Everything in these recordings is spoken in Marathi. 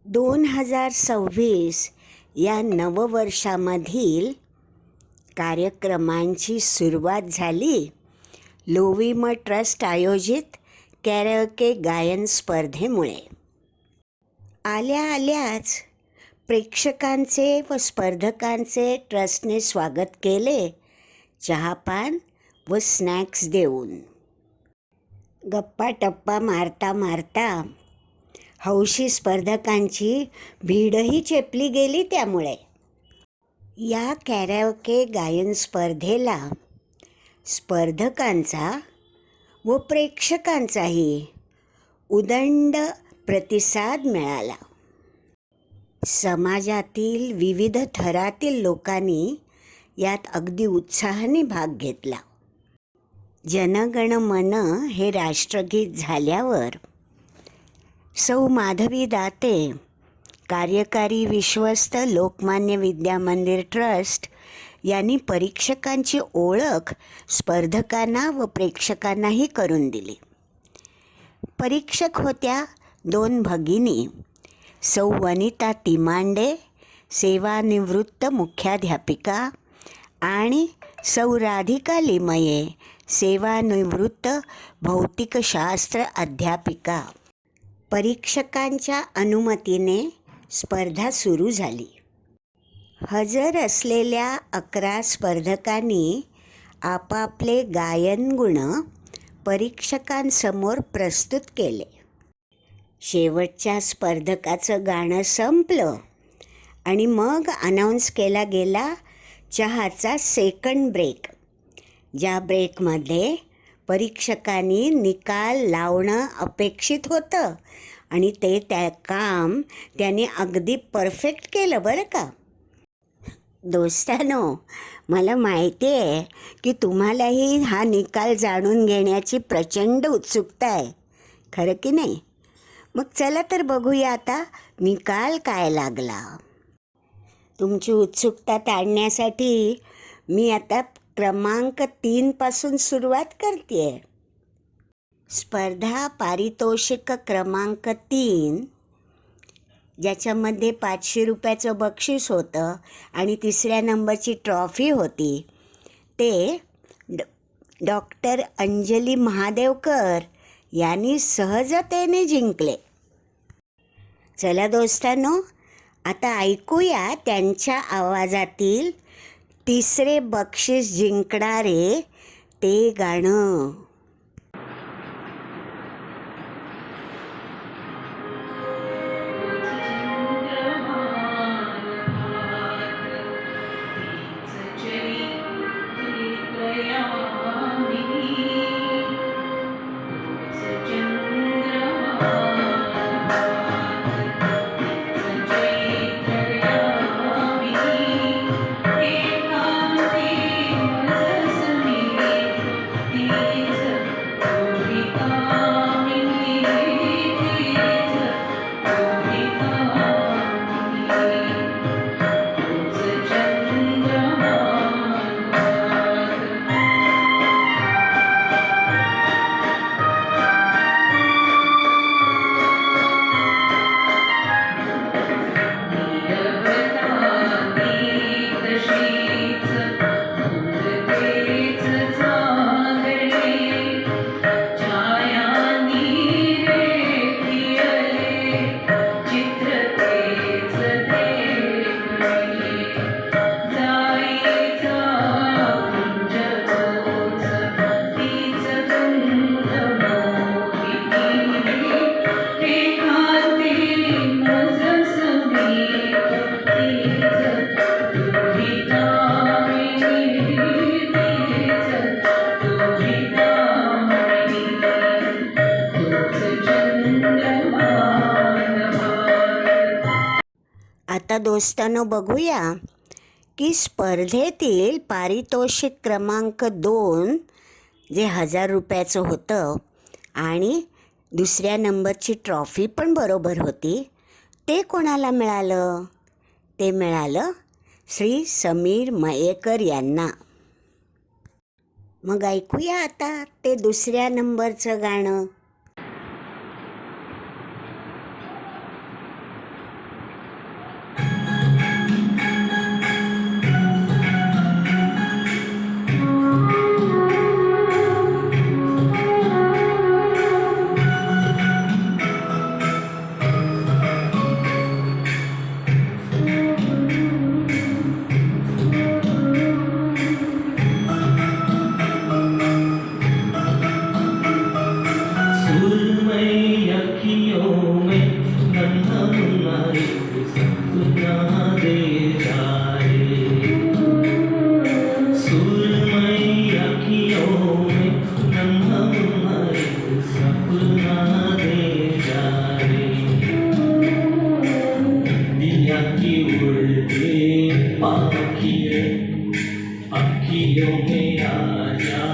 2026 या नववर्षामधील कार्यक्रमांची सुरुवात झाली लोविम ट्रस्ट आयोजित कॅरोके गायन स्पर्धेमुळे. आल्याच प्रेक्षकांचे व स्पर्धकांचे ट्रस्टने स्वागत केले चहापान व स्नॅक्स देऊन. गप्पा टप्पा मारता मारता हौशी स्पर्धकांची भीडही चेपली गेली. त्यामुळे या कॅरोके गायन स्पर्धेला स्पर्धकांचा व प्रेक्षकांचाही उदंड प्रतिसाद मिळाला. समाजातील विविध थरातील लोकांनी यात अगदी उत्साहाने भाग घेतला. जनगण मन हे राष्ट्रगीत झाल्यावर सौ माधवी दाते, कार्यकारी विश्वस्त लोकमान्य विद्या मंदिर ट्रस्ट यांनी परीक्षकांची ओळख स्पर्धकांना व प्रेक्षकांनाही करून दिली. परीक्षक होत्या 2 भगिनी, सौ वनिता तिमांडे, सेवानिवृत्त मुख्याध्यापिका, आणि सौ राधिका लिमये, सेवानिवृत्त भौतिकशास्त्र अध्यापिका. परीक्षकांच्या अनुमतीने स्पर्धा सुरू झाली. हजर असलेल्या 11 स्पर्धकांनी आपापले गायनगुण परीक्षकांसमोर प्रस्तुत केले. शेवटच्या स्पर्धकाचं गाणं संपलं आणि मग अनाऊन्स केला गेला चहाचा सेकंड ब्रेक. ज्या ब्रेकमध्ये परीक्षकांनी निकाल लावणं अपेक्षित होतं आणि त्या काम त्याने अगदी परफेक्ट केलं बरं का. दोस्तांनो, मला माहिती आहे की तुम्हालाही हा निकाल जाणून घेण्याची प्रचंड उत्सुकता आहे, खरं की नाही? मग चला तर बघूया आता निकाल काय लागला. तुमची उत्सुकता टाळण्यासाठी मी आता क्रमांक 3 पासून सुरुवात करते. स्पर्धा पारितोषिक क्रमांक 3, ज्याच्यामध्ये 500 रुपयाचं बक्षीस होतं आणि 3ऱ्या नंबरची ट्रॉफी होती, ते डॉक्टर अंजली महादेवकर यांनी सहजतेने जिंकले. चला दोस्तांनो, आता ऐकूया त्यांच्या आवाजातील 3रे बक्षीस जिंकणारे ते गाणं. आता दोस्तांनो बघूया की स्पर्धेतील पारितोषिक क्रमांक 2, जे 1000 रुपयाचं होतं आणि 2ऱ्या नंबरची ट्रॉफी पण बरोबर होती, ते कोणाला मिळालं? ते मिळालं श्री समीर मयेकर यांना. मग ऐकूया आता ते 2ऱ्या नंबरचं गाणं. खुशियों में आजा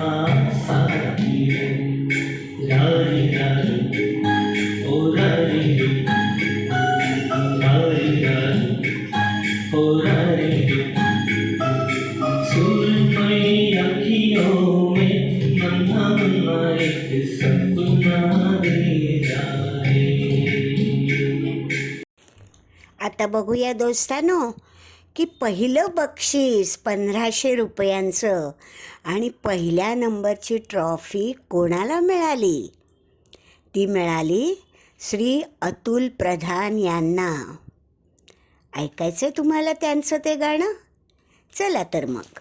साथियों, रारी रारी ओ रारी रे, रारी रारी ओ रारी रे, सुरमई अखियों में नन्हा मुन्ना एक सपना दे जा रे. आता बघूया दोस्तानो की पहिलं बक्षीस 1500 रुपयांचं आणि पहिल्या नंबरची ट्रॉफी कोणाला मिळाली. ती मिळाली श्री अतुल प्रधान यांना. ऐकायचं तुम्हाला त्यांचं ते गाणं. चला तर मग.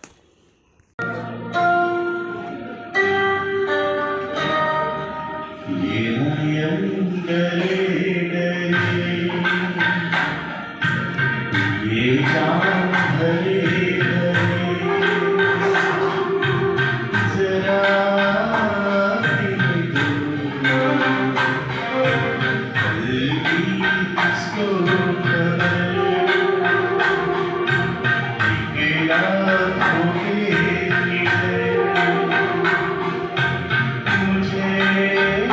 ये नयन डरे डरे, ये जान भरे भरे, जरा दिल की किसको खबर, गिरा खोके मुझे पीने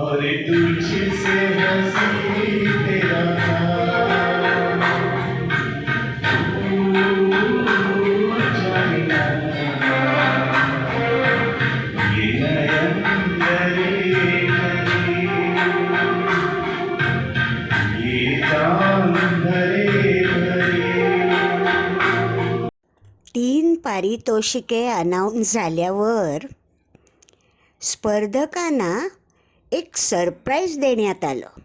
और तुझसे हंसी तेरा नाम, जाना ये नयन डरे डरे, ये जान भरे भरे. 3 पारितोषिके अनाऊन्स झाल्यावर स्पर्धकांना एक सरप्राईज देण्यात आलं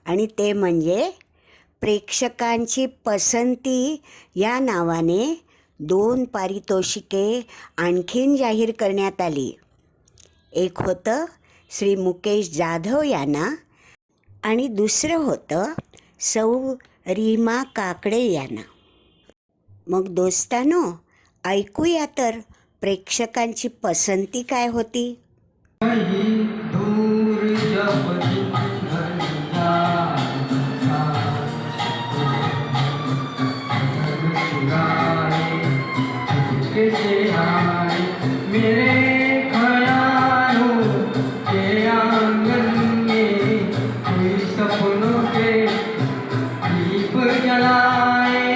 आणि ते म्हणजे प्रेक्षकांची पसंती या नावाने 2 पारितोषिके आणखीन जाहीर करण्यात आली. एक होतं श्री मुकेश जाधव यांना आणि दुसरं होतं सौ रीमा काकडे यांना. मग दोस्तानो ऐकूया तर प्रेक्षकांची पसंती काय होती. मेरे ख्यालों के आंगन में कोई सपनों के दीप जलाए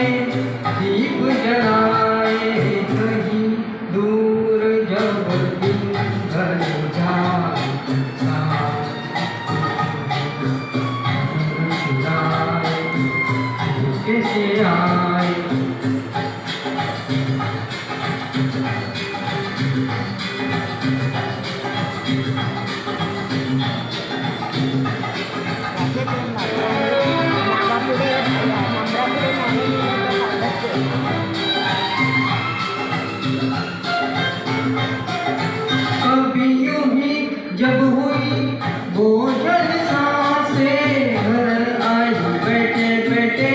कहीं दूर जब दिन ढल जाए कैसे आए. कभी यूं ही जब हुई बोझल सांसें घर आई बैठे बैठे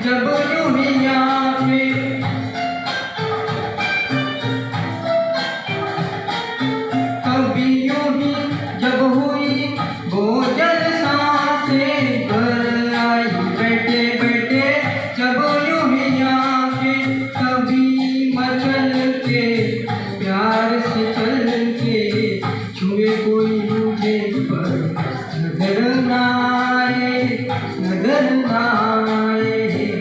जब यूं ही आंखें. कभी यूं ही जब हुई बोझल सांसें घर आई बैठे बैठे जब यूं ही आंखें. कभी मचल के प्यार से चल के छुए कोई मुझे पर नजर ना आए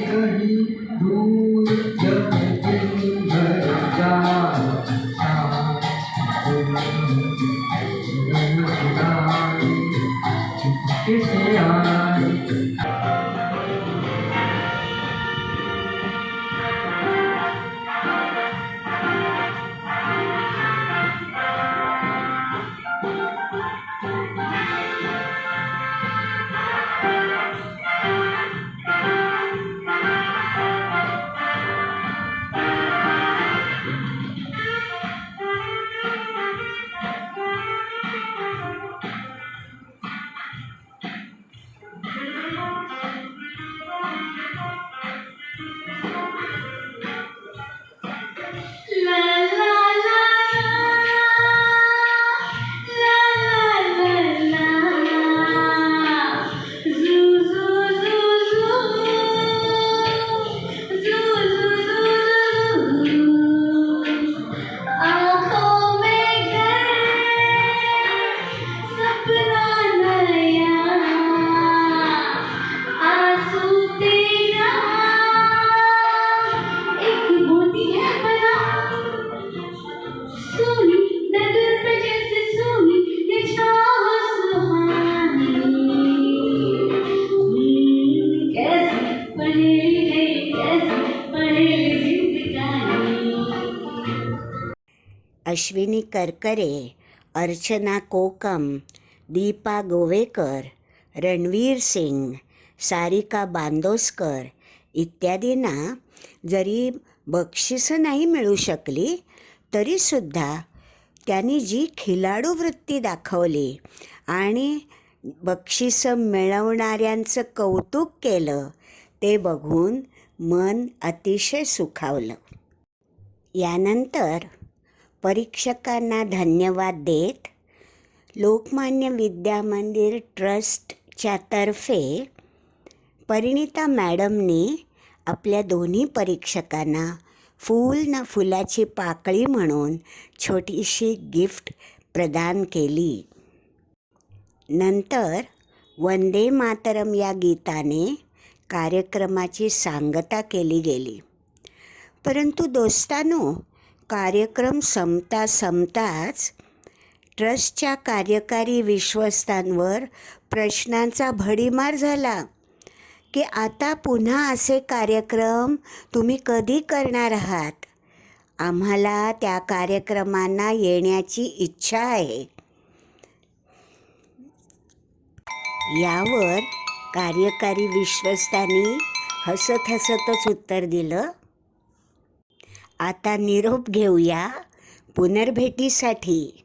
कहीं दूर जब दिन भर जाए सांस को किसे आई। अश्विनी करकरे, अर्चना कोकम, दीपा गोवेकर, रणवीर सिंग, सारिका बांदोस्कर इत्यादींना जरी बक्षिसं नाही मिळू शकली तरीसुद्धा त्यांनी जी खिलाडू वृत्ती दाखवली आणि बक्षिसं मिळवणाऱ्यांचं कौतुक केलं ते बघून मन अतिशय सुखावलं. यानंतर परीक्षकांना धन्यवाद देत लोकमान्य विद्या मंदिर ट्रस्टच्या तर्फे परिणिता मॅडमनी आपल्या दोन्ही परीक्षकांना फूल ना फुलाची पाकळी म्हणून छोटीशी गिफ्ट प्रदान केली. नंतर वंदे मातरम या गीताने कार्यक्रमाची सांगता केली गेली. परंतु दोस्तांनो, कार्यक्रम संपताच ट्रस्टच्या कार्यकारी विश्वस्तांवर प्रश्नांचा भडीमार झाला की आता पुन्हा असे कार्यक्रम तुम्ही कधी करणार आहात? आम्हाला त्या कार्यक्रमांना येण्याची इच्छा आहे. यावर कार्यकारी विश्वस्तांनी हसतच उत्तर दिलं, आता निरोप घेऊया पुनर्भेटीसाठी.